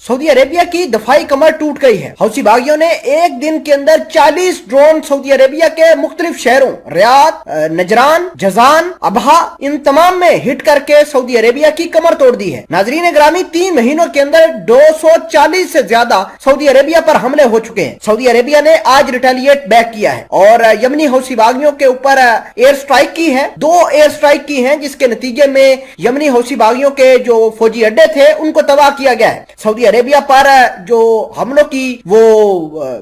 Saudi Arabia की दफाई कमर टूट गई है। हौसी बागियों ने एक दिन के अंदर 40 ड्रोन सऊदी अरेबिया के मुख्तलिफ शहरों रियाद, नजरान, जजान, अबहा इन तमाम में हिट करके सऊदी अरेबिया की कमर तोड़ दी है। नाजरीन ग्रामी 3 महीनों के अंदर 240 से ज्यादा सऊदी अरेबिया पर हमले हो चुके हैं। सऊदी अरेबिया ने आज रिटेलिएट बैक किया है और यमनी हौसी बागियों के ऊपर एयर स्ट्राइक की है। 2 एयर स्ट्राइक की है जिसके नतीजे में यमनी हौसी बागियों के जो फौजी अड्डे थे उनको तबाह किया गया है। सऊदी अरेबिया पर जो हमलों की वो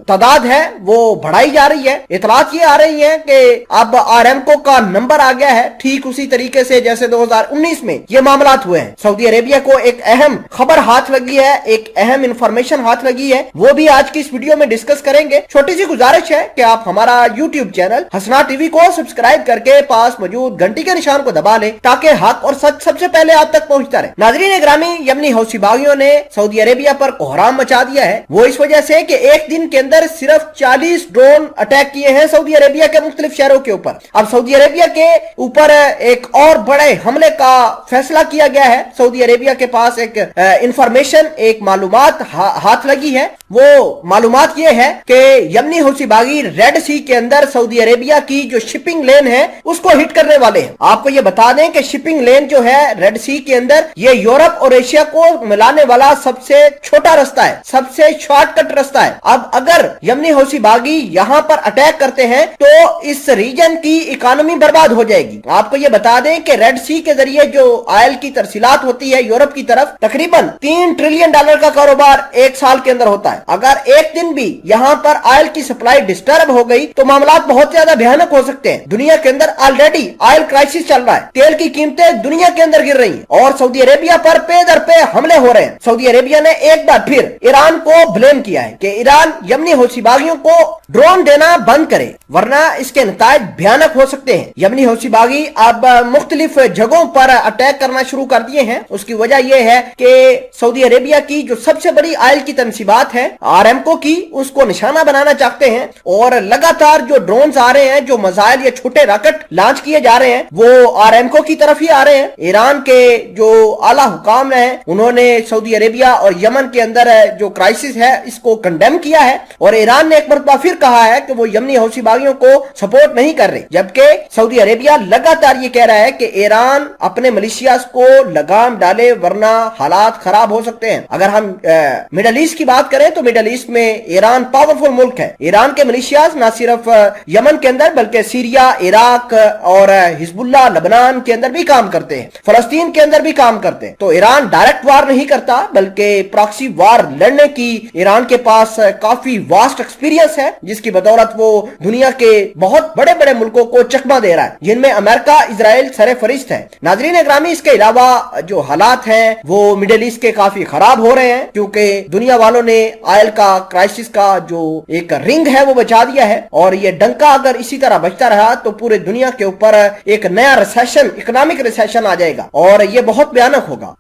तादाद है वो बढ़ाई जा रही है। इतलात ये आ रही है कि अब आरएमको का नंबर आ गया है, ठीक उसी तरीके से जैसे 2019 में ये मामलात हुए हैं। सऊदी अरेबिया को एक अहम खबर हाथ लगी है, एक अहम इंफॉर्मेशन हाथ लगी है, वो भी आज की इस वीडियो में डिस्कस करेंगे। छोटी सी गुजारिश है कि आप हमारा यूट्यूब चैनल हसनात टीवी को सब्सक्राइब करके पास मौजूद घंटी के निशान को दबा लें ताकि हक और सच सबसे पहले आप तक पहुंचता रहे। नाजरीन ग्रामी, यमनी हौसी बागियों ने सऊदी अरेबिया पर कोहराम मचा दिया है। वो इस वजह से कि एक दिन के अंदर सिर्फ 40 ड्रोन अटैक किए हैं सऊदी अरेबिया के मुख्तलिफ शहरों के ऊपर। अब सऊदी अरेबिया के ऊपर एक और बड़े हमले का फैसला किया गया है। सऊदी अरेबिया के पास एक इंफॉर्मेशन, एक मालूमात हाथ लगी है। वो मालूमात ये है कि यमनी हौसी बागी रेड सी के अंदर सऊदी अरेबिया की जो शिपिंग लेन है उसको हिट करने वाले हैं। आपको ये बता दें कि शिपिंग लेन जो है रेड सी के अंदर ये यूरोप और एशिया को मिलाने वाला सबसे छोटा रास्ता है, सबसे शॉर्टकट रास्ता है। अब अगर यमनी हौसी बागी यहाँ पर अटैक करते हैं तो इस रीजन की इकोनॉमी बर्बाद हो जाएगी। आपको ये बता दें कि रेड सी के जरिए जो ऑयल की तरसीलात होती है यूरोप की तरफ, तकरीबन $3 ट्रिलियन का कारोबार एक साल के अंदर होता है। अगर एक दिन भी यहाँ पर ऑयल की सप्लाई डिस्टर्ब हो गई तो मामलात बहुत ज्यादा भयानक हो सकते हैं। दुनिया के अंदर ऑलरेडी ऑयल क्राइसिस चल रहा है, तेल की कीमतें दुनिया के अंदर गिर रही हैं और सऊदी अरेबिया पर पे दर पे हमले हो रहे हैं। सऊदी अरेबिया ने एक बार फिर ईरान को ब्लेम किया है कि ईरान यमनी हौसी बागियों को ड्रोन देना बंद करे वरना इसके नतायज भयानक हो सकते हैं। यमनी हौसी बागी अब मुख्तलिफ जगहों पर अटैक करना शुरू कर दिए हैं। उसकी वजह यह है कि सऊदी अरेबिया की जो सबसे बड़ी ऑयल की तनसीबात है आरएमको की, उसको निशाना बनाना चाहते हैं और लगातार जो ड्रोन्स आ रहे हैं, जो मिसाइल या छोटे रॉकेट लॉन्च किए जा रहे हैं वो आरएमको की तरफ ही आ रहे हैं। ईरान के जो आला हुकाम हैं उन्होंने सऊदी अरेबिया और यमन के अंदर जो क्राइसिस है इसको कंडेम किया है और ईरान ने एक मरतबा फिर कहा है कि वो यमनी हौसी बागियों को सपोर्ट नहीं कर रहे, जबकि सऊदी अरेबिया लगातार ये कह रहा है कि ईरान अपने मलेशियास को लगाम डाले वरना हालात खराब हो सकते हैं। अगर हम मिडल ईस्ट की बात करें तो मिडल ईस्ट में ईरान पावरफुल मुल्क है। ईरान के मलेशियास न सिर्फ यमन के अंदर बल्कि सीरिया, इराक और हिजबुल्लाह लबनान के अंदर भी काम करते हैं, फलस्तीन के अंदर भी काम करते हैं। तो ईरान डायरेक्ट वार नहीं करता बल्कि प्रॉक्सी वार लड़ने की ईरान के पास काफी वास्ट एक्सपीरियंस है जिसकी बदौलत वो दुनिया के बहुत बड़े बड़े मुल्कों को चकमा दे रहा है जिनमें अमेरिका, इजराइल सरे फरिश्त है। नाजरीन ग्रामी, इसके अलावा जो हालात हैं वो मिडिल ईस्ट के काफी खराब हो रहे हैं क्योंकि दुनिया वालों ने ऑयल का क्राइसिस का जो एक रिंग है वो बचा दिया है और ये डंका अगर इसी तरह बचता रहा तो पूरे दुनिया के ऊपर एक नया रिसेशन, इकोनॉमिक रिसेशन आ जाएगा और ये बहुत भयानक होगा।